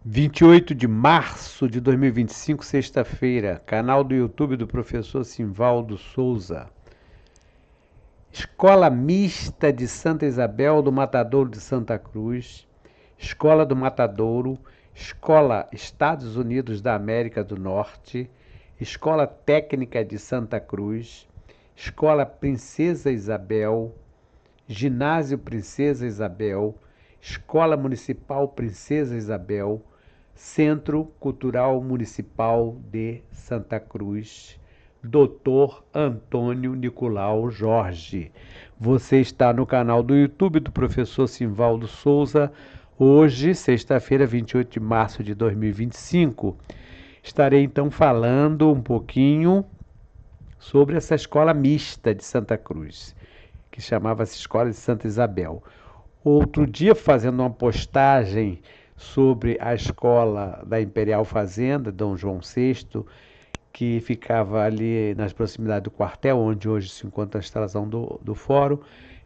28 de março de 2025, sexta-feira, canal do YouTube do professor Simvaldo Souza. Escola Mista de Santa Isabel do Matadouro de Santa Cruz, Escola do Matadouro, Escola Estados Unidos da América do Norte, Escola Técnica de Santa Cruz, Escola Princesa Isabel, Ginásio Princesa Isabel, Escola Municipal Princesa Isabel, Centro Cultural Municipal de Santa Cruz, Dr. Antônio Nicolau Jorge. Você está no canal do YouTube do professor Simvaldo Souza. Hoje, sexta-feira, 28 de março de 2025, estarei então falando um pouquinho sobre essa escola mista de Santa Cruz, que chamava-se Escola de Santa Isabel. Outro dia, fazendo uma postagem sobre a escola da Imperial Fazenda, Dom João VI, que ficava ali nas proximidades do quartel, onde hoje se encontra a instalação do fórum,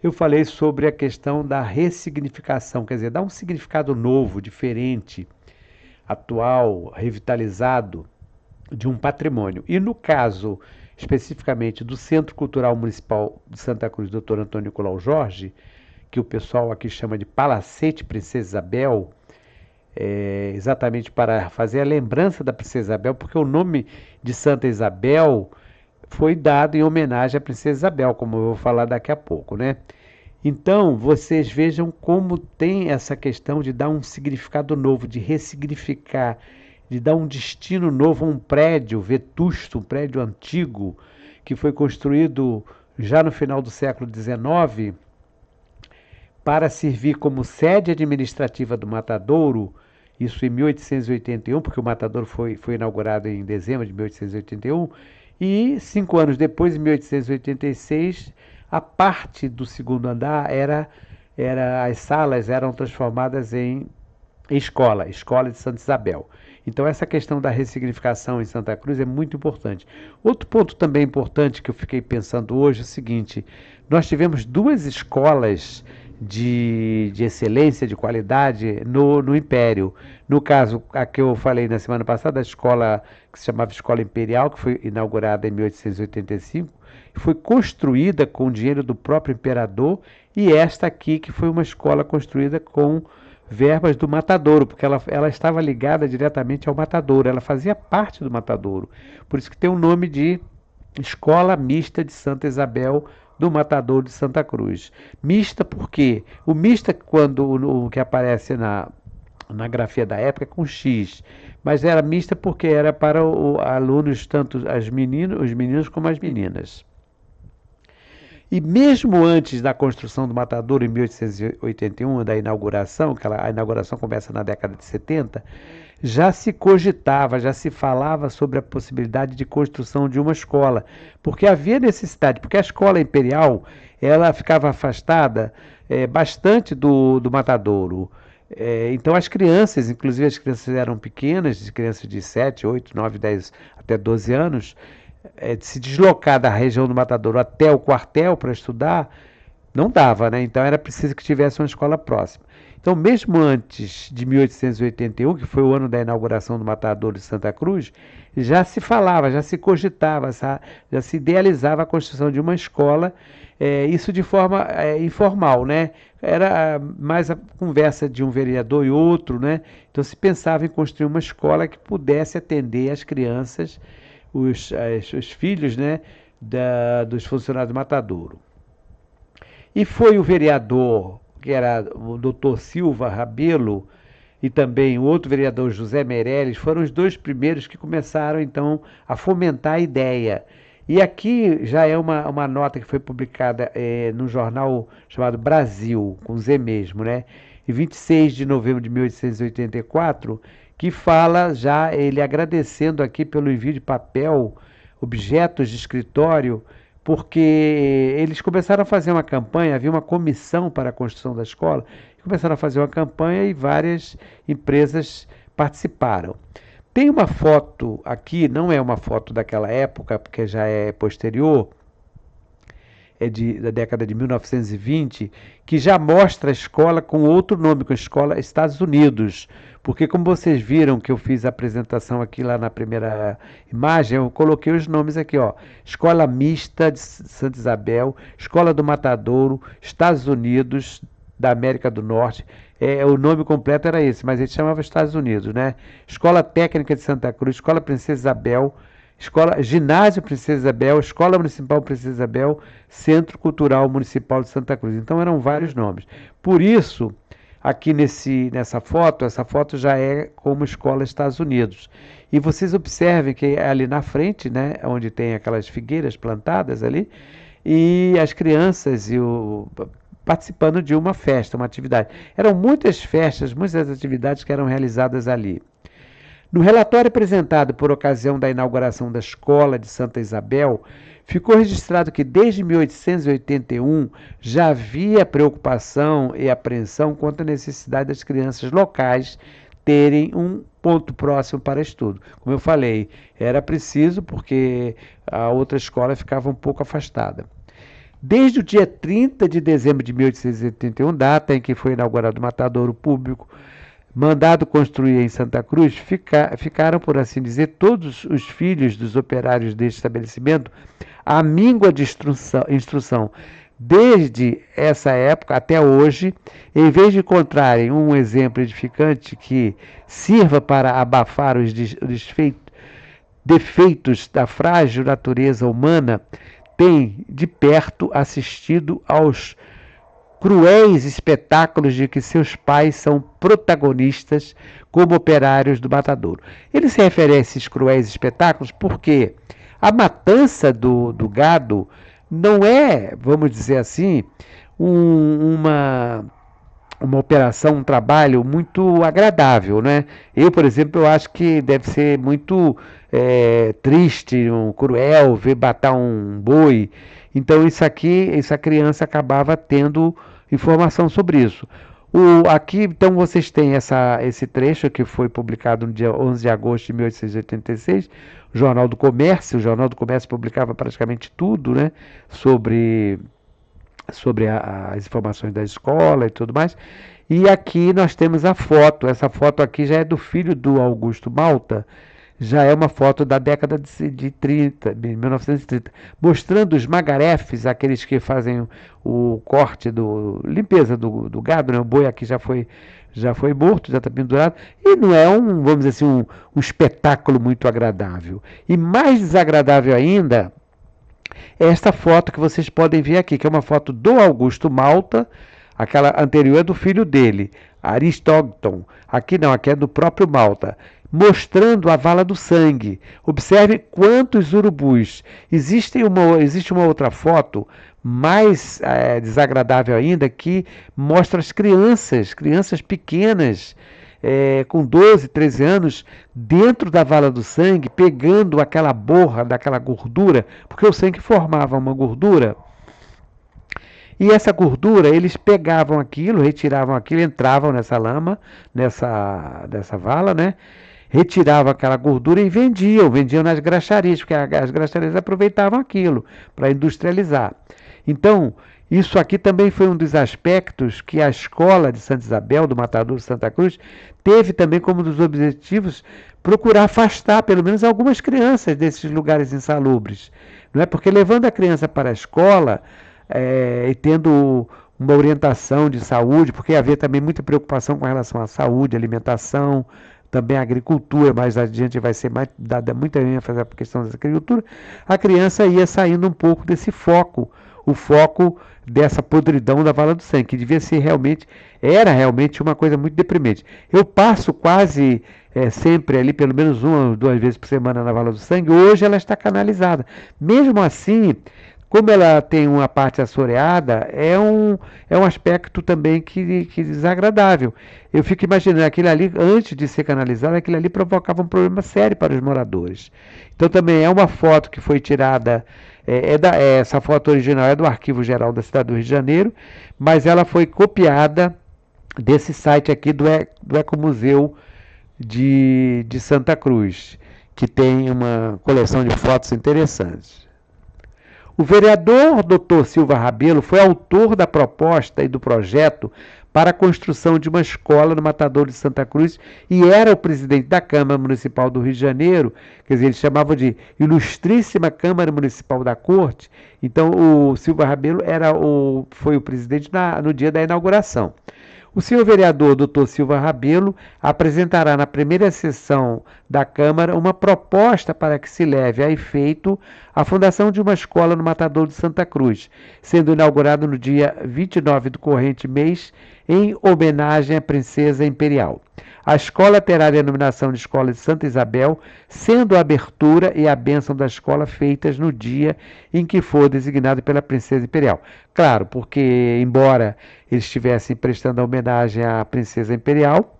eu falei sobre a questão da ressignificação, quer dizer, dar um significado novo, diferente, atual, revitalizado de um patrimônio. E no caso, especificamente, do Centro Cultural Municipal de Santa Cruz, Dr. Antônio Nicolau Jorge, que o pessoal aqui chama de Palacete Princesa Isabel, exatamente para fazer a lembrança da Princesa Isabel, porque o nome de Santa Isabel foi dado em homenagem à Princesa Isabel, como eu vou falar daqui a pouco, né? Então, vocês vejam como tem essa questão de dar um significado novo, de ressignificar, de dar um destino novo a um prédio vetusto, um prédio antigo, que foi construído já no final do século XIX, para servir como sede administrativa do Matadouro, isso em 1881, porque o Matadouro foi inaugurado em dezembro de 1881, e 5 anos depois, em 1886, a parte do segundo andar as salas eram transformadas em escola de Santa Isabel. Então essa questão da ressignificação em Santa Cruz é muito importante. Outro ponto também importante que eu fiquei pensando hoje é o seguinte: nós tivemos duas escolas de excelência, de qualidade no Império. No caso, a que eu falei na semana passada, a escola que se chamava Escola Imperial, que foi inaugurada em 1885, foi construída com o dinheiro do próprio imperador, e esta aqui, que foi uma escola construída com verbas do Matadouro, porque ela estava ligada diretamente ao Matadouro, ela fazia parte do Matadouro. Por isso que tem o nome de Escola Mista de Santa Isabel do Matadouro de Santa Cruz. Mista porque o mista, quando o que aparece na grafia da época, é com X, mas era mista porque era para alunos, tanto os meninos como as meninas. E mesmo antes da construção do Matadouro, em 1881, da inauguração, a inauguração começa na década de 70, já se cogitava, já se falava sobre a possibilidade de construção de uma escola, porque havia necessidade, porque a escola imperial, ela ficava afastada bastante do Matadouro. Então as crianças, inclusive as crianças eram pequenas, crianças de 7, 8, 9, 10 até 12 anos, de se deslocar da região do Matadouro até o quartel para estudar, não dava, né? Então era preciso que tivesse uma escola próxima. Então, mesmo antes de 1881, que foi o ano da inauguração do Matadouro de Santa Cruz, já se falava, já se cogitava, já se idealizava a construção de uma escola, isso de forma informal, né? Era mais a conversa de um vereador e outro, né? Então se pensava em construir uma escola que pudesse atender as crianças, os filhos, né, dos funcionários do Matadouro. E foi o vereador, que era o doutor Silva Rabelo, e também o outro vereador José Meirelles, foram os dois primeiros que começaram, então, a fomentar a ideia. E aqui já é uma nota que foi publicada no jornal chamado Brasil, com Z mesmo, né? Em 26 de novembro de 1884, que fala já ele agradecendo aqui pelo envio de papel, objetos de escritório, porque eles começaram a fazer uma campanha, havia uma comissão para a construção da escola, começaram a fazer uma campanha e várias empresas participaram. Tem uma foto aqui, não é uma foto daquela época, porque já é posterior, da década de 1920, que já mostra a escola com outro nome, com a Escola Estados Unidos. Porque como vocês viram que eu fiz a apresentação aqui lá na primeira imagem, eu coloquei os nomes aqui, ó. Escola Mista de Santa Isabel, Escola do Matadouro, Estados Unidos da América do Norte. O nome completo era esse, mas ele chamava Estados Unidos, né? Escola Técnica de Santa Cruz, Escola Princesa Isabel, Ginásio Princesa Isabel, Escola Municipal Princesa Isabel, Centro Cultural Municipal de Santa Cruz. Então eram vários nomes. Por isso, aqui nessa foto, essa foto já é como Escola Estados Unidos. E vocês observem que ali na frente, né, onde tem aquelas figueiras plantadas ali, e as crianças participando de uma festa, uma atividade. Eram muitas festas, muitas atividades que eram realizadas ali. No relatório apresentado por ocasião da inauguração da Escola de Santa Isabel, ficou registrado que desde 1881 já havia preocupação e apreensão quanto à necessidade das crianças locais terem um ponto próximo para estudo. Como eu falei, era preciso porque a outra escola ficava um pouco afastada. Desde o dia 30 de dezembro de 1881, data em que foi inaugurado o matadouro público, mandado construir em Santa Cruz, ficaram, por assim dizer, todos os filhos dos operários deste estabelecimento à míngua de instrução. Desde essa época até hoje, em vez de encontrarem um exemplo edificante que sirva para abafar os defeitos da frágil natureza humana, tem de perto assistido aos cruéis espetáculos de que seus pais são protagonistas como operários do matadouro. Ele se refere a esses cruéis espetáculos porque a matança do gado não é, vamos dizer assim, uma operação, um trabalho muito agradável, né? Eu, por exemplo, eu acho que deve ser muito triste, cruel ver matar um boi. Então isso aqui, essa criança acabava tendo informação sobre isso. Aqui, então, vocês têm esse trecho que foi publicado no dia 11 de agosto de 1886, Jornal do Comércio. O Jornal do Comércio publicava praticamente tudo, né, sobre as informações da escola e tudo mais. E aqui nós temos a foto. Essa foto aqui já é do filho do Augusto Malta, já é uma foto da década de 30, de 1930, mostrando os magarefes, aqueles que fazem o corte, limpeza do gado, né? O boi aqui já foi morto, já está pendurado, e não é vamos dizer assim, um espetáculo muito agradável. E mais desagradável ainda é esta foto que vocês podem ver aqui, que é uma foto do Augusto Malta. Aquela anterior é do filho dele, Aristógton. Aqui não, aqui é do próprio Malta, mostrando a vala do sangue. Observe quantos urubus. Existe uma outra foto mais desagradável ainda, que mostra as crianças pequenas, com 12, 13 anos, dentro da vala do sangue, pegando aquela borra daquela gordura, porque o sangue formava uma gordura. E essa gordura, eles pegavam aquilo, retiravam aquilo, entravam nessa lama, nessa vala, né? Retiravam aquela gordura e vendiam nas graxarias, porque as graxarias aproveitavam aquilo para industrializar. Então, isso aqui também foi um dos aspectos que a escola de Santa Isabel, do Matadouro de Santa Cruz, teve também como um dos objetivos procurar afastar pelo menos algumas crianças desses lugares insalubres. Não é? Porque levando a criança para a escola, e tendo uma orientação de saúde, porque havia também muita preocupação com relação à saúde, alimentação, também a agricultura, mais adiante vai ser dada muita ênfase à questão da agricultura, a criança ia saindo um pouco desse foco, o foco dessa podridão da vala do sangue, que era realmente uma coisa muito deprimente. Eu passo quase sempre ali, pelo menos 1 ou 2 vezes por semana na vala do sangue. Hoje ela está canalizada. Mesmo assim, como ela tem uma parte assoreada, é um aspecto também que desagradável. Eu fico imaginando, aquele ali, antes de ser canalizado, aquele ali provocava um problema sério para os moradores. Então também é uma foto que foi tirada, essa foto original é do Arquivo Geral da Cidade do Rio de Janeiro, mas ela foi copiada desse site aqui do Ecomuseu de Santa Cruz, que tem uma coleção de fotos interessantes. O vereador Dr. Silva Rabelo foi autor da proposta e do projeto para a construção de uma escola no Matadouro de Santa Cruz e era o presidente da Câmara Municipal do Rio de Janeiro, quer dizer, eles chamavam de Ilustríssima Câmara Municipal da Corte. Então, o Silva Rabelo foi o presidente no dia da inauguração. O senhor vereador Dr. Silva Rabelo apresentará na primeira sessão da Câmara uma proposta para que se leve a efeito a fundação de uma escola no Matadouro de Santa Cruz, sendo inaugurado no dia 29 do corrente mês, em homenagem à Princesa Imperial. A escola terá a denominação de Escola de Santa Isabel, sendo a abertura e a bênção da escola feitas no dia em que for designado pela Princesa Imperial. Claro, porque embora eles estivessem prestando a homenagem à Princesa Imperial,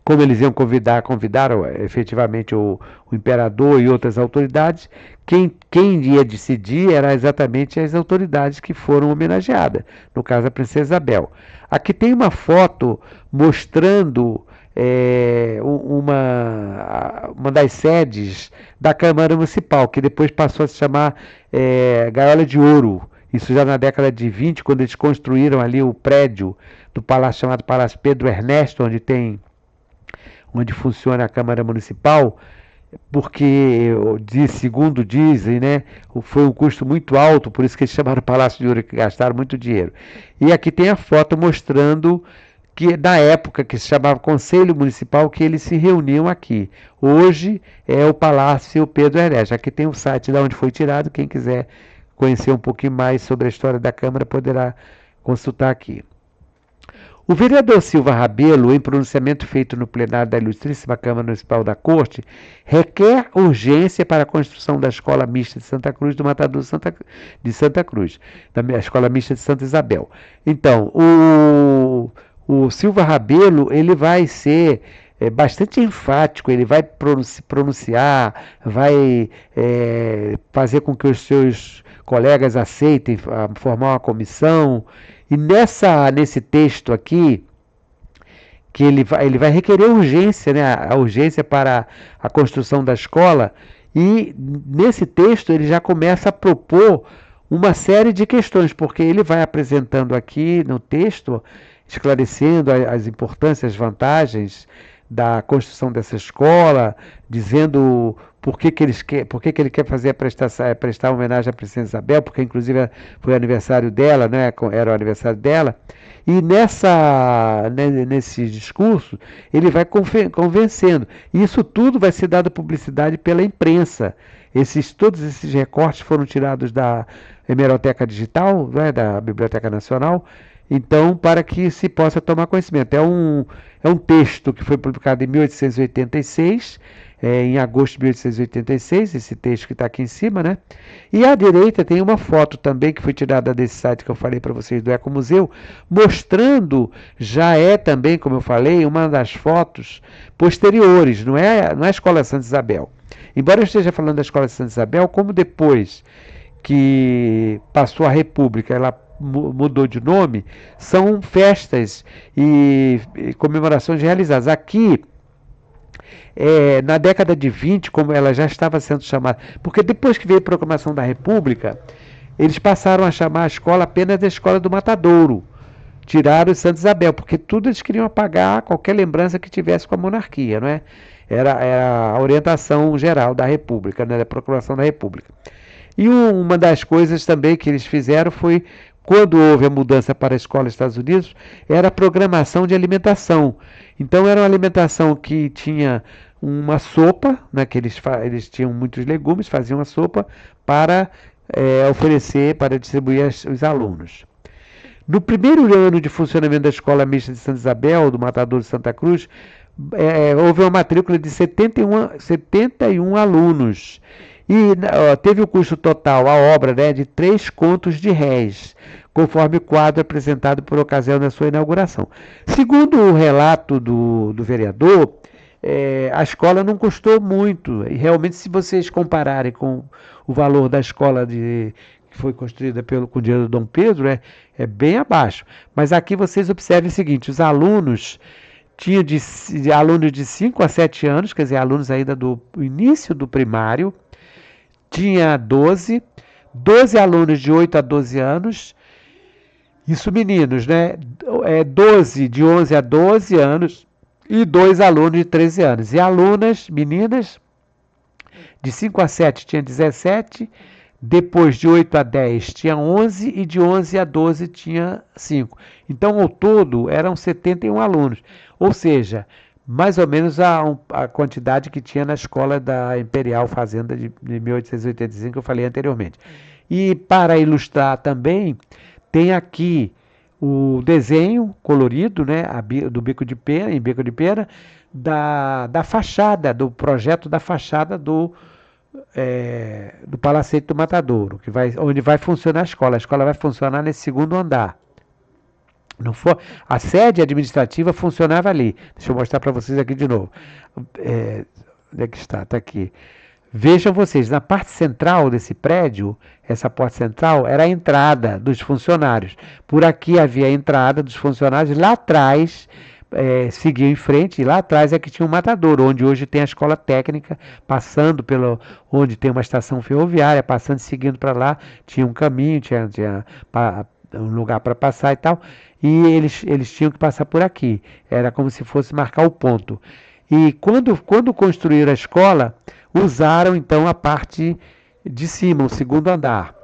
como eles iam convidaram efetivamente o imperador e outras autoridades, quem ia decidir era exatamente as autoridades que foram homenageadas, no caso a Princesa Isabel. Aqui tem uma foto mostrando uma das sedes da Câmara Municipal, que depois passou a se chamar Gaiola de Ouro. Isso já na década de 20, quando eles construíram ali o prédio do palácio chamado Palácio Pedro Ernesto, onde funciona a Câmara Municipal, porque, segundo dizem, né, foi um custo muito alto, por isso que eles chamaram Palácio de Ouro, que gastaram muito dinheiro. E aqui tem a foto mostrando que na época que se chamava Conselho Municipal, que eles se reuniam aqui. Hoje é o Palácio Pedro Ernesto. Aqui tem o site de onde foi tirado, quem quiser conhecer um pouquinho mais sobre a história da Câmara poderá consultar aqui. O vereador Silva Rabelo, em pronunciamento feito no plenário da Ilustríssima Câmara Municipal da Corte, requer urgência para a construção da Escola Mista de Santa Cruz do Matadouro de Santa Cruz, da Escola Mista de Santa Isabel. Então, o Silva Rabelo, ele vai ser bastante enfático, ele vai pronunciar, vai fazer com que os seus colegas aceitem formar uma comissão. E nesse texto aqui, que ele vai requerer urgência, né, a urgência para a construção da escola, e nesse texto ele já começa a propor uma série de questões, porque ele vai apresentando aqui no texto, esclarecendo as importâncias, as vantagens da construção dessa escola, dizendo por que ele quer prestar homenagem à Princesa Isabel, porque inclusive foi aniversário dela, né? Era o aniversário dela. E nesse discurso ele vai convencendo. E isso tudo vai ser dado publicidade pela imprensa. Todos esses recortes foram tirados da Hemeroteca Digital, né, da Biblioteca Nacional. Então, para que se possa tomar conhecimento. É um texto que foi publicado em 1886, em agosto de 1886, esse texto que está aqui em cima, né? E à direita tem uma foto também que foi tirada desse site que eu falei para vocês do Ecomuseu, mostrando, já também, como eu falei, uma das fotos posteriores, não é a Escola Santa Isabel. Embora eu esteja falando da Escola Santa Isabel, como depois que passou a República, ela mudou de nome, são festas e comemorações realizadas. Aqui, na década de 20, como ela já estava sendo chamada, porque depois que veio a proclamação da República, eles passaram a chamar a escola apenas da Escola do Matadouro, tiraram Santa Isabel, porque tudo eles queriam apagar qualquer lembrança que tivesse com a monarquia, não é? Era a orientação geral da República, né, da proclamação da República. E uma das coisas também que eles fizeram foi, quando houve a mudança para a escola dos Estados Unidos, era a programação de alimentação. Então era uma alimentação que tinha uma sopa, né, que eles tinham muitos legumes, faziam uma sopa para oferecer, para distribuir aos alunos. No primeiro ano de funcionamento da Escola Mista de Santa Isabel, do Matadouro de Santa Cruz, houve uma matrícula de 71 alunos. E teve o custo total, a obra, né, de 3 contos de réis, conforme o quadro apresentado por ocasião da sua inauguração. Segundo o relato do vereador, a escola não custou muito. E realmente, se vocês compararem com o valor da escola que foi construída com o dinheiro do Dom Pedro, é bem abaixo. Mas aqui vocês observem o seguinte, os alunos tinham alunos de 5 a 7 anos, quer dizer, alunos ainda do início do primário, tinha 12, 12 alunos de 8 a 12 anos, isso meninos, né? 12 de 11 a 12 anos e 2 alunos de 13 anos. E alunas, meninas, de 5 a 7 tinha 17, depois de 8 a 10 tinha 11 e de 11 a 12 tinha 5. Então, ao todo, eram 71 alunos. Ou seja, mais ou menos a quantidade que tinha na escola da Imperial Fazenda de 1885, que eu falei anteriormente. E para ilustrar também, tem aqui o desenho colorido, né, do bico de pena, em bico de pena, da fachada, do projeto da fachada do Palacete do Matadouro, onde vai funcionar a escola. A escola vai funcionar nesse segundo andar. Não for, a sede administrativa funcionava ali. Deixa eu mostrar para vocês aqui de novo. Onde é que está? Está aqui. Vejam vocês, na parte central desse prédio, essa porta central era a entrada dos funcionários. Por aqui havia a entrada dos funcionários, lá atrás, seguia em frente, e lá atrás é que tinha um matadouro, onde hoje tem a escola técnica, passando onde tem uma estação ferroviária, passando e seguindo para lá, tinha um caminho, tinha um lugar para passar e tal, e eles tinham que passar por aqui. Era como se fosse marcar o ponto. E quando construíram a escola, usaram então a parte de cima, o segundo andar.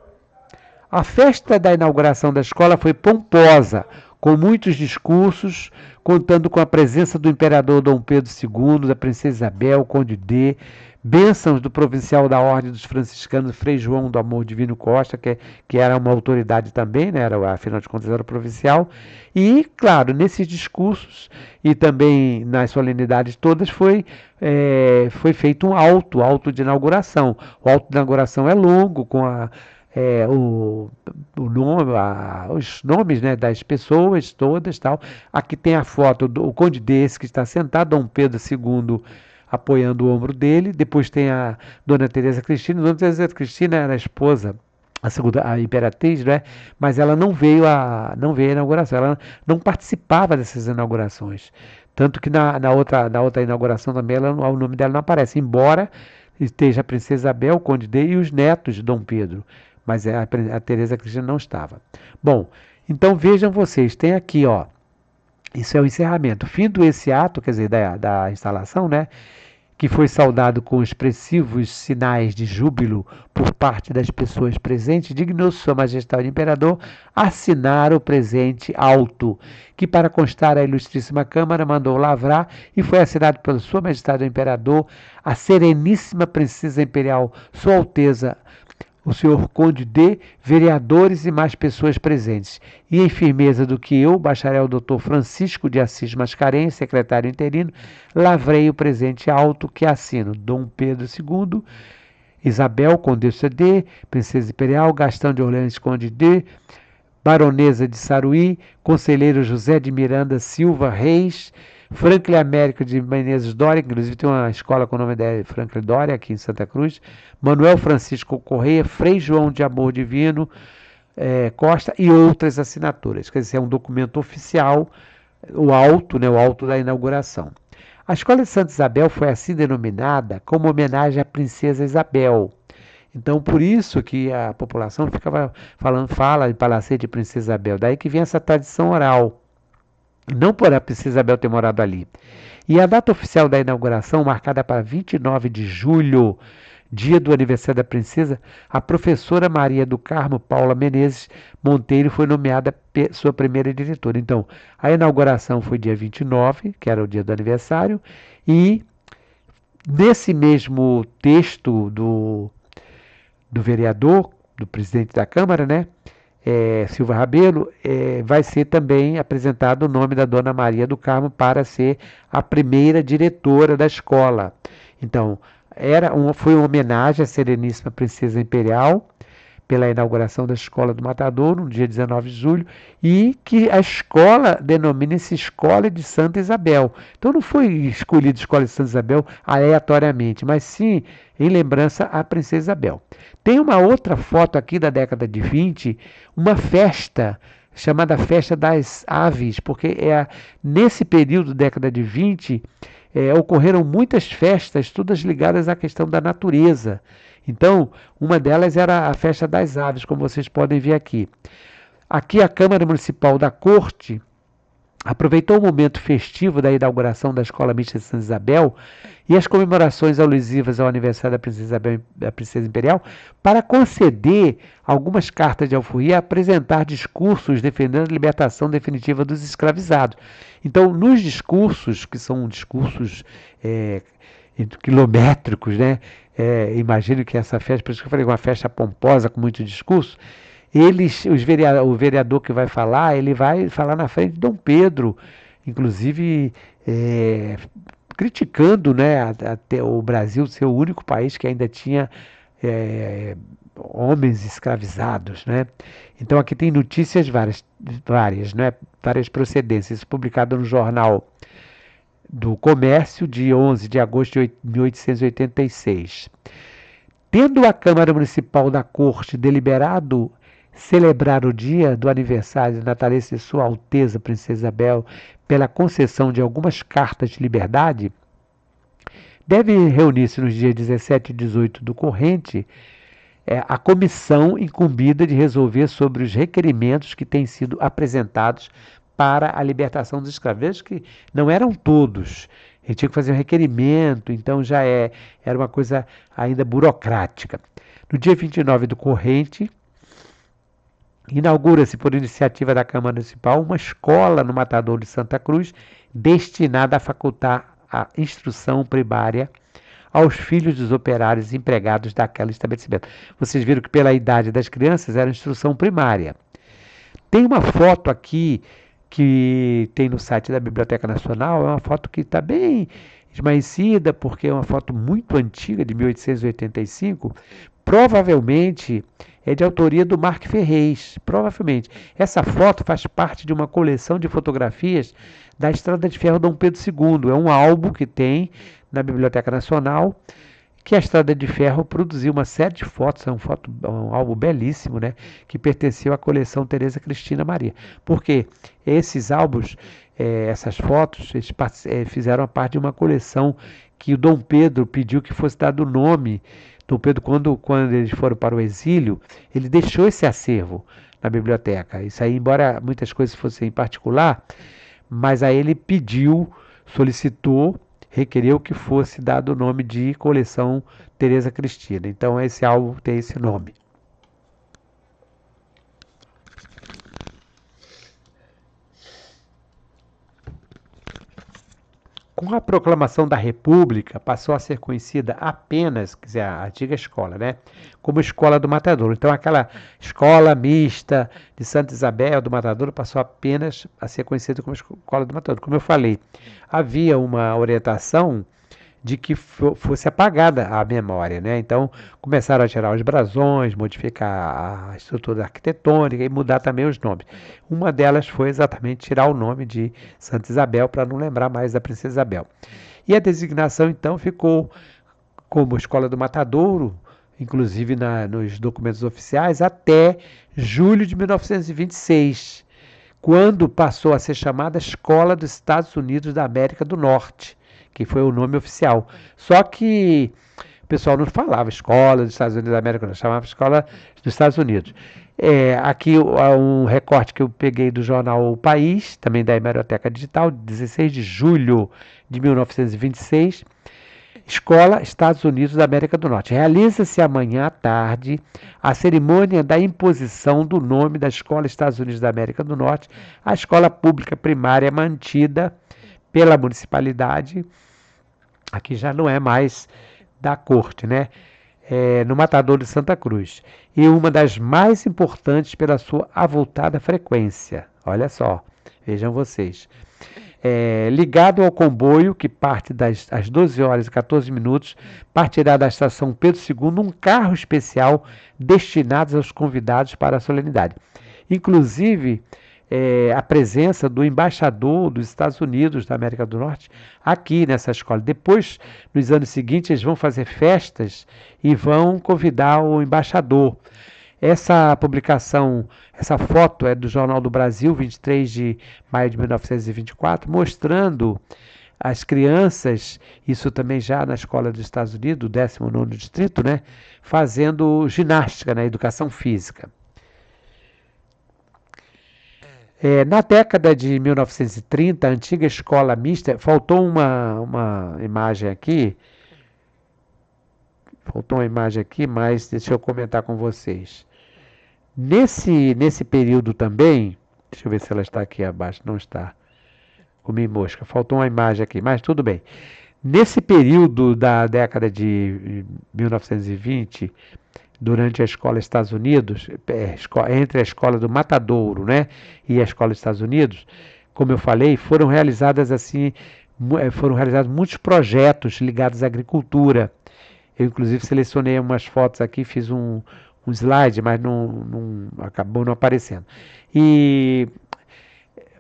A festa da inauguração da escola foi pomposa, com muitos discursos, contando com a presença do imperador Dom Pedro II, da princesa Isabel, Conde D, bênçãos do provincial da Ordem dos Franciscanos, Frei João do Amor Divino Costa, que era uma autoridade também, né? Afinal de contas era provincial. E, claro, nesses discursos e também nas solenidades todas foi feito um auto de inauguração. O auto de inauguração é longo, com os nomes, né, das pessoas todas, tal. Aqui tem a foto do Conde Desse, que está sentado, Dom Pedro II apoiando o ombro dele. Depois tem a Dona Teresa Cristina. Dona Teresa Cristina era a esposa, a imperatriz, né? Mas ela não veio à inauguração, ela não participava dessas inaugurações. Tanto que na outra inauguração também o nome dela não aparece, embora esteja a princesa Isabel, o Conde D e os netos de Dom Pedro. Mas a Teresa Cristina não estava. Bom, então vejam vocês, tem aqui, ó, isso é o encerramento. Findo esse ato, quer dizer, da instalação, né? Que foi saudado com expressivos sinais de júbilo por parte das pessoas presentes, dignou-se Sua Majestade o Imperador assinar o presente auto, que para constar a Ilustríssima Câmara mandou lavrar e foi assinado pela Sua Majestade o Imperador, a Sereníssima Princesa Imperial, Sua Alteza, o senhor Conde D, vereadores e mais pessoas presentes. E em firmeza do que eu, bacharel Dr. Francisco de Assis Mascarenhas, secretário interino, lavrei o presente auto que assino Dom Pedro II, Isabel, Condessa D, Princesa Imperial, Gastão de Orleans, Conde D, Baronesa de Saruí, Conselheiro José de Miranda Silva Reis, Franklin Américo de Menezes Doria, inclusive tem uma escola com o nome dele, Franklin Doria, aqui em Santa Cruz, Manuel Francisco Correia, Frei João de Amor Divino Costa e outras assinaturas. Quer dizer, é um documento oficial, o auto da inauguração. A Escola de Santa Isabel foi assim denominada como homenagem à Princesa Isabel. Então, por isso que a população fala de Palacete de Princesa Isabel. Daí que vem essa tradição oral. Não por a Princesa Isabel ter morado ali. E a data oficial da inauguração, marcada para 29 de julho, dia do aniversário da princesa, a professora Maria do Carmo Paula Menezes Monteiro foi nomeada sua primeira diretora. Então, a inauguração foi dia 29, que era o dia do aniversário, e nesse mesmo texto do vereador, do presidente da Câmara, né? Silva Rabelo, vai ser também apresentado o nome da Dona Maria do Carmo para ser a primeira diretora da escola. Então, foi uma homenagem à Sereníssima Princesa Imperial pela inauguração da Escola do Matadouro, no dia 19 de julho, e que a escola denomina-se Escola de Santa Isabel. Então não foi escolhida Escola de Santa Isabel aleatoriamente, mas sim em lembrança à Princesa Isabel. Tem uma outra foto aqui da década de 20, uma festa chamada Festa das Aves, porque nesse período, década de 20, ocorreram muitas festas, todas ligadas à questão da natureza. Então, uma delas era a festa das aves, como vocês podem ver aqui. Aqui a Câmara Municipal da Corte aproveitou o momento festivo da inauguração da Escola Mista de Santa Isabel e as comemorações alusivas ao aniversário da Princesa Isabel, da Princesa Imperial, para conceder algumas cartas de alforria e apresentar discursos defendendo a libertação definitiva dos escravizados. Então, nos discursos, que são discursos quilométricos, né? Imagino que essa festa, por isso que eu falei, uma festa pomposa com muito discurso, o vereador que vai falar, ele vai falar na frente de Dom Pedro, inclusive criticando, né, até o Brasil ser o único país que ainda tinha homens escravizados, né? Então aqui tem notícias várias, né, várias procedências, publicado no Jornal do Comércio, de 11 de agosto de 1886. Tendo a Câmara Municipal da Corte deliberado celebrar o dia do aniversário natalício de Sua Alteza Princesa Isabel pela concessão de algumas cartas de liberdade, deve reunir-se nos dias 17 e 18 do corrente a comissão incumbida de resolver sobre os requerimentos que têm sido apresentados para a libertação dos escravos. Veja que não eram todos, ele tinha que fazer um requerimento, então já era uma coisa ainda burocrática. No dia 29 do corrente, inaugura-se, por iniciativa da Câmara Municipal, uma escola no Matadouro de Santa Cruz, destinada a facultar a instrução primária aos filhos dos operários empregados daquele estabelecimento. Vocês viram que pela idade das crianças era instrução primária. Tem uma foto aqui que tem no site da Biblioteca Nacional, é uma foto que está bem esmaecida, porque é uma foto muito antiga, de 1885, provavelmente é de autoria do Marc Ferrez, provavelmente. Essa foto faz parte de uma coleção de fotografias da Estrada de Ferro Dom Pedro II, é um álbum que tem na Biblioteca Nacional, que a Estrada de Ferro produziu uma série de fotos, um álbum belíssimo, né, que pertenceu à coleção Teresa Cristina Maria. Porque esses álbuns, essas fotos, eles fizeram parte de uma coleção que o Dom Pedro pediu que fosse dado o nome. Dom Pedro, quando eles foram para o exílio, ele deixou esse acervo na biblioteca. Isso aí, embora muitas coisas fossem em particular, mas aí ele pediu, solicitou, requereu que fosse dado o nome de coleção Teresa Cristina. Então esse álbum tem esse nome. Com a proclamação da República, passou a ser conhecida apenas, quer dizer, a antiga escola, né, como Escola do Matadouro. Então aquela escola mista de Santa Isabel do Matadouro passou apenas a ser conhecida como Escola do Matadouro. Como eu falei, havia uma orientação de que fosse apagada a memória, né? Então começaram a tirar os brasões, modificar a estrutura arquitetônica e mudar também os nomes. Uma delas foi exatamente tirar o nome de Santa Isabel para não lembrar mais da Princesa Isabel. E a designação então ficou como Escola do Matadouro, inclusive nos documentos oficiais, até julho de 1926, quando passou a ser chamada Escola dos Estados Unidos da América do Norte, que foi o nome oficial. Só que o pessoal não falava Escola dos Estados Unidos da América, não chamava Escola dos Estados Unidos. Aqui um recorte que eu peguei do jornal O País, também da Hemeroteca Digital, 16 de julho de 1926. Escola Estados Unidos da América do Norte. Realiza-se amanhã à tarde a cerimônia da imposição do nome da Escola Estados Unidos da América do Norte à escola pública primária mantida pela municipalidade. Aqui já não é mais da corte, né? No Matadouro de Santa Cruz. E uma das mais importantes pela sua avultada frequência. Olha só, vejam vocês. Ligado ao comboio que parte às 12 horas e 14 minutos, partirá da estação Pedro II um carro especial destinado aos convidados para a solenidade. Inclusive, a presença do embaixador dos Estados Unidos da América do Norte aqui nessa escola. Depois, nos anos seguintes, eles vão fazer festas e vão convidar o embaixador. Essa publicação, essa foto é do Jornal do Brasil, 23 de maio de 1924, mostrando as crianças, isso também já na escola dos Estados Unidos, o 19º distrito, né, fazendo ginástica na educação física. Na década de 1930, a antiga escola mista, faltou uma imagem aqui, mas deixa eu comentar com vocês. Nesse período também, deixa eu ver se ela está aqui abaixo, não está, comi mosca, faltou uma imagem aqui, mas tudo bem. Nesse período da década de 1920, durante a escola Estados Unidos, entre a escola do Matadouro, né, e a escola dos Estados Unidos, como eu falei, foram realizados muitos projetos ligados à agricultura. Eu, inclusive, selecionei umas fotos aqui, fiz um slide, mas acabou não aparecendo. E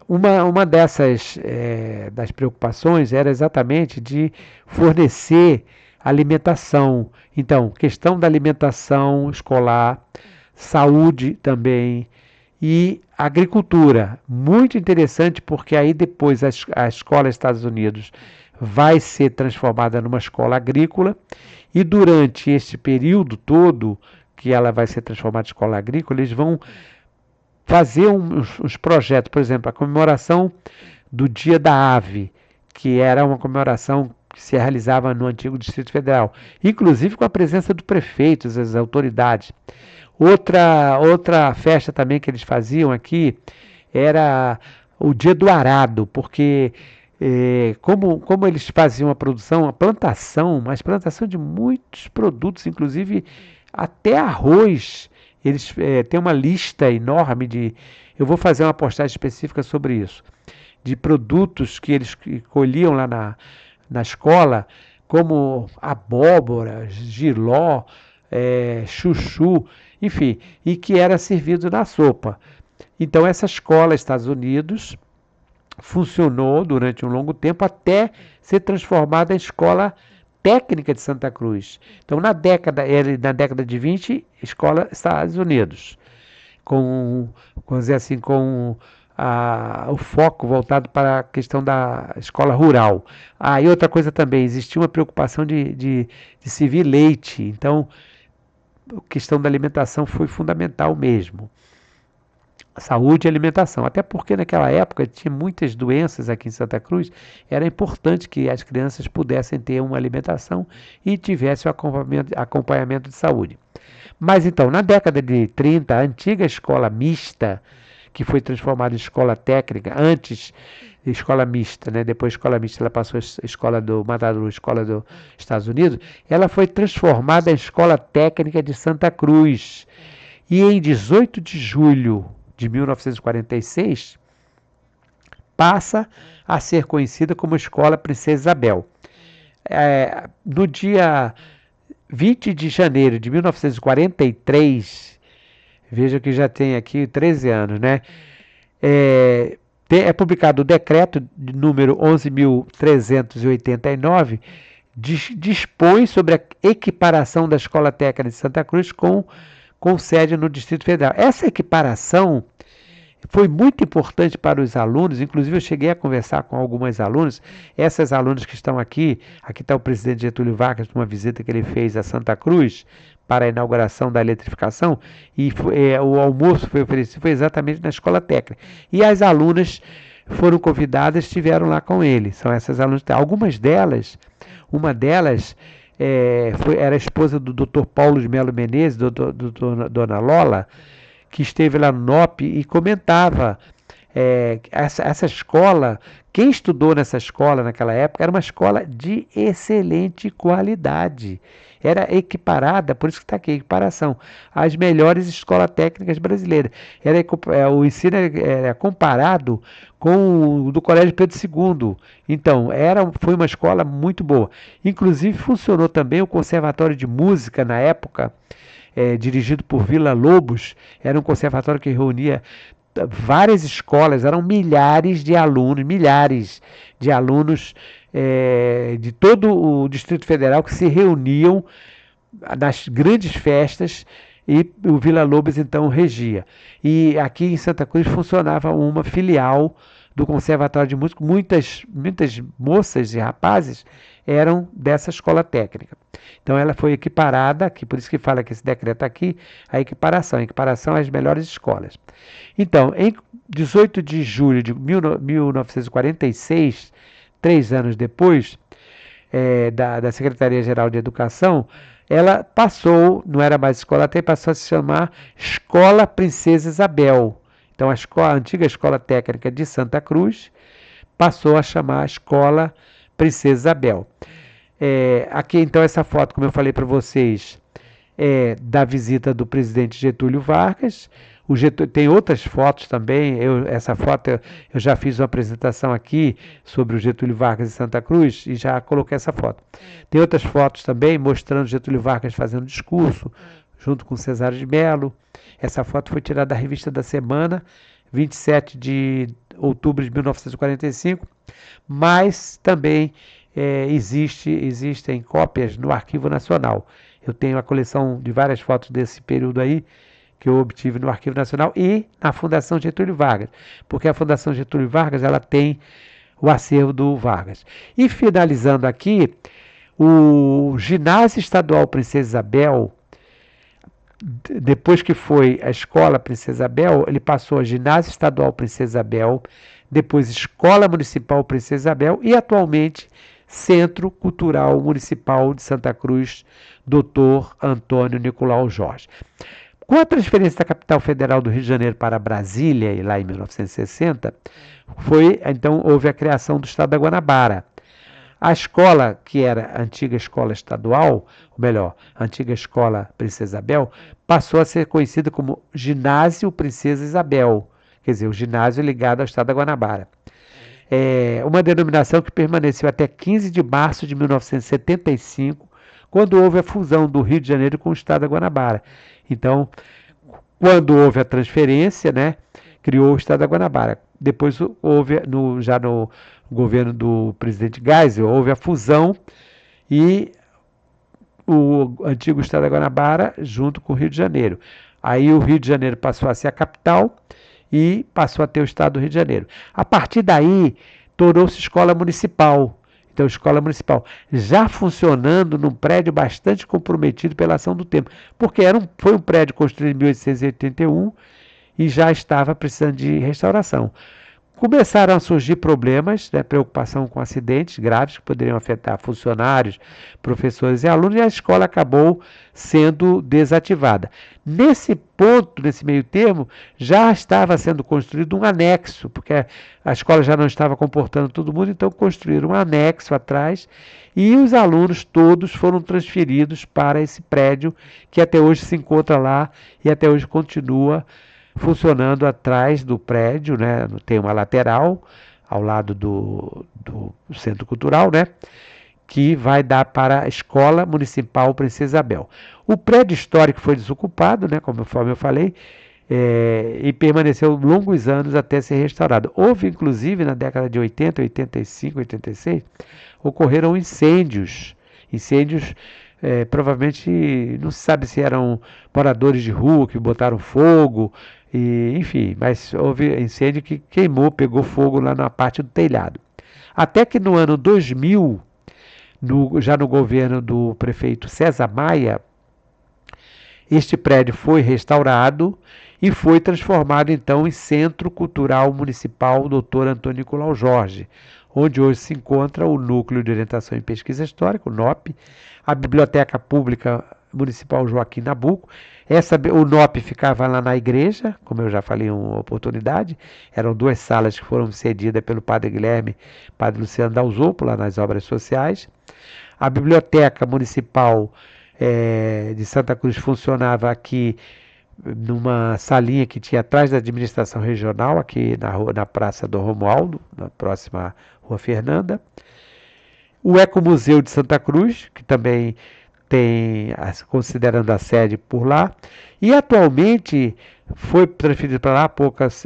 uma dessas das preocupações era exatamente de fornecer alimentação. Então, questão da alimentação escolar, saúde também e agricultura. Muito interessante porque aí depois a escola Estados Unidos vai ser transformada numa escola agrícola e durante este período todo que ela vai ser transformada em escola agrícola, eles vão fazer uns projetos, por exemplo, a comemoração do Dia da Ave, que era uma comemoração que se realizava no antigo Distrito Federal, inclusive com a presença do prefeito, as autoridades. Outra festa também que eles faziam aqui era o Dia do Arado, porque como eles faziam a plantação, mas plantação de muitos produtos, inclusive até arroz. Eles têm uma lista enorme eu vou fazer uma postagem específica sobre isso, de produtos que eles colhiam lá na escola, como abóbora, jiló, chuchu, enfim, e que era servido na sopa. Então essa escola, Estados Unidos, funcionou durante um longo tempo até ser transformada em escola técnica de Santa Cruz. Então, na década de 20, escola Estados Unidos, com o foco voltado para a questão da escola rural. E outra coisa também, existia uma preocupação de servir leite, então a questão da alimentação foi fundamental mesmo. Saúde e alimentação, até porque naquela época tinha muitas doenças aqui em Santa Cruz, era importante que as crianças pudessem ter uma alimentação e tivessem o acompanhamento de saúde. Mas então, na década de 30, a antiga escola mista, que foi transformada em escola técnica, antes escola mista, né? Depois escola mista, ela passou a escola do Matadouro, escola dos Estados Unidos, ela foi transformada em escola técnica de Santa Cruz. E em 18 de julho de 1946, passa a ser conhecida como Escola Princesa Isabel. No dia 20 de janeiro de 1943, veja que já tem aqui 13 anos, né? É publicado o decreto de número 11.389, dispõe sobre a equiparação da Escola Técnica de Santa Cruz com sede no Distrito Federal. Essa equiparação foi muito importante para os alunos, inclusive eu cheguei a conversar com algumas alunas, essas alunas que estão aqui está o presidente Getúlio Vargas, numa visita que ele fez a Santa Cruz para a inauguração da eletrificação, e o almoço foi oferecido, foi exatamente na escola técnica. E as alunas foram convidadas, estiveram lá com ele, são essas alunas. Algumas delas, uma delas era a esposa do Dr. Paulo de Melo Menezes, Dona Lola, que esteve lá no NOP e comentava essa escola, quem estudou nessa escola naquela época, era uma escola de excelente qualidade. Era equiparada, por isso que está aqui, equiparação, às melhores escolas técnicas brasileiras. O ensino era comparado com o do Colégio Pedro II. Então, foi uma escola muito boa. Inclusive, funcionou também o Conservatório de Música na época, dirigido por Vila Lobos. Era um conservatório que reunia várias escolas, eram milhares de alunos de todo o Distrito Federal que se reuniam nas grandes festas e o Vila Lobos então regia. E aqui em Santa Cruz funcionava uma filial do Conservatório de Música, muitas moças e rapazes eram dessa escola técnica. Então ela foi equiparada, que por isso que fala que esse decreto aqui, a equiparação às melhores escolas. Então, em 18 de julho de 1946, 3 anos depois, da Secretaria-Geral de Educação, ela passou, não era mais escola, até passou a se chamar Escola Princesa Isabel. Então, a antiga Escola Técnica de Santa Cruz passou a chamar Escola Princesa Isabel. Aqui, então, essa foto, como eu falei para vocês, é da visita do presidente Getúlio Vargas. Tem outras fotos também. Essa foto eu já fiz uma apresentação aqui sobre o Getúlio Vargas em Santa Cruz e já coloquei essa foto. Tem outras fotos também mostrando Getúlio Vargas fazendo discurso junto com Cesário de Mello. Essa foto foi tirada da Revista da Semana, 27 de outubro de 1945, mas também existem cópias no Arquivo Nacional. Eu tenho a coleção de várias fotos desse período aí, que eu obtive no Arquivo Nacional e na Fundação Getúlio Vargas, porque a Fundação Getúlio Vargas ela tem o acervo do Vargas. E finalizando aqui, o Ginásio Estadual Princesa Isabel, depois que foi a Escola Princesa Isabel, ele passou a Ginásio Estadual Princesa Isabel, depois Escola Municipal Princesa Isabel e atualmente Centro Cultural Municipal de Santa Cruz, Dr. Antônio Nicolau Jorge. Com a transferência da capital federal do Rio de Janeiro para Brasília, e lá em 1960, então houve a criação do Estado da Guanabara. A escola, que era a antiga escola estadual, ou melhor, a antiga escola Princesa Isabel, passou a ser conhecida como Ginásio Princesa Isabel, quer dizer, o ginásio ligado ao Estado da Guanabara. Uma denominação que permaneceu até 15 de março de 1975, quando houve a fusão do Rio de Janeiro com o Estado da Guanabara. Então, quando houve a transferência, né, criou o Estado da Guanabara. Depois houve, já no governo do presidente Geisel, houve a fusão e o antigo Estado da Guanabara junto com o Rio de Janeiro. Aí o Rio de Janeiro passou a ser a capital e passou a ter o Estado do Rio de Janeiro. A partir daí, tornou-se escola municipal. Então, escola municipal já funcionando num prédio bastante comprometido pela ação do tempo, porque foi um prédio construído em 1881 e já estava precisando de restauração. Começaram a surgir problemas, né, preocupação com acidentes graves que poderiam afetar funcionários, professores e alunos, e a escola acabou sendo desativada. Nesse ponto, nesse meio termo, já estava sendo construído um anexo, porque a escola já não estava comportando todo mundo, então construíram um anexo atrás e os alunos todos foram transferidos para esse prédio que até hoje se encontra lá e até hoje continua funcionando atrás do prédio, né? Tem uma lateral ao lado do Centro Cultural, né? Que vai dar para a Escola Municipal Princesa Isabel. O prédio histórico foi desocupado, né? Conforme eu falei, e permaneceu longos anos até ser restaurado. Houve, inclusive, na década de 80, 85, 86, ocorreram incêndios. Provavelmente, não se sabe se eram moradores de rua que botaram fogo, enfim, mas houve incêndio que pegou fogo lá na parte do telhado. Até que no ano 2000, já no governo do prefeito César Maia, este prédio foi restaurado e foi transformado então em Centro Cultural Municipal Dr. Antônio Nicolau Jorge, onde hoje se encontra o Núcleo de Orientação e Pesquisa Histórica, o NOP, a Biblioteca Pública Municipal Joaquim Nabuco. O NOP ficava lá na igreja, como eu já falei em uma oportunidade, eram 2 salas que foram cedidas pelo Padre Guilherme e Padre Luciano Dalzoppo, lá nas obras sociais. A Biblioteca Municipal de Santa Cruz funcionava aqui numa salinha que tinha atrás da administração regional, aqui na Praça do Romualdo, na próxima Rua Fernanda. O Ecomuseu de Santa Cruz, que também tem, considerando a sede por lá, e atualmente foi transferido para lá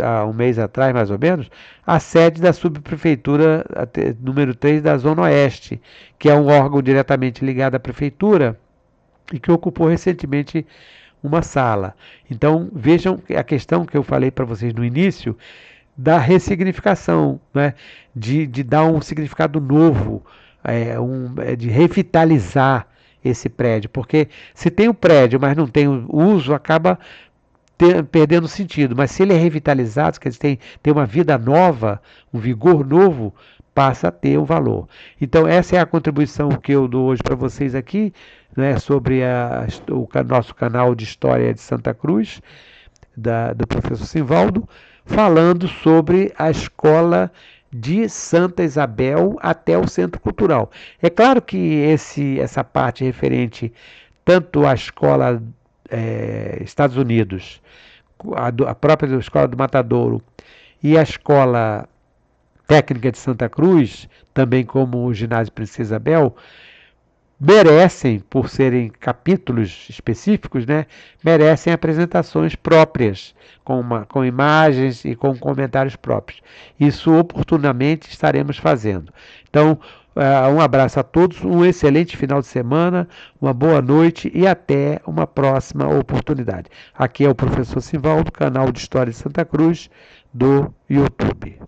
há um mês atrás, mais ou menos, a sede da subprefeitura número 3 da Zona Oeste, que é um órgão diretamente ligado à prefeitura e que ocupou recentemente uma sala. Então, vejam a questão que eu falei para vocês no início, da ressignificação, né? De dar um significado novo, de revitalizar esse prédio, porque se tem o prédio, mas não tem o uso, acaba perdendo sentido. Mas se ele é revitalizado, quer dizer, tem uma vida nova, um vigor novo, passa a ter um valor. Então, essa é a contribuição que eu dou hoje para vocês aqui, né, sobre o nosso canal de História de Santa Cruz, do professor Simvaldo, falando sobre a escola de Santa Isabel até o Centro Cultural. É claro que essa parte referente tanto à escola Estados Unidos, a própria escola do Matadouro e a escola técnica de Santa Cruz, também como o ginásio Princesa Isabel, merecem, por serem capítulos específicos, né, merecem apresentações próprias, com imagens e com comentários próprios. Isso oportunamente estaremos fazendo. Então, um abraço a todos, um excelente final de semana, uma boa noite e até uma próxima oportunidade. Aqui é o professor Simvaldo, canal de História de Santa Cruz, do YouTube.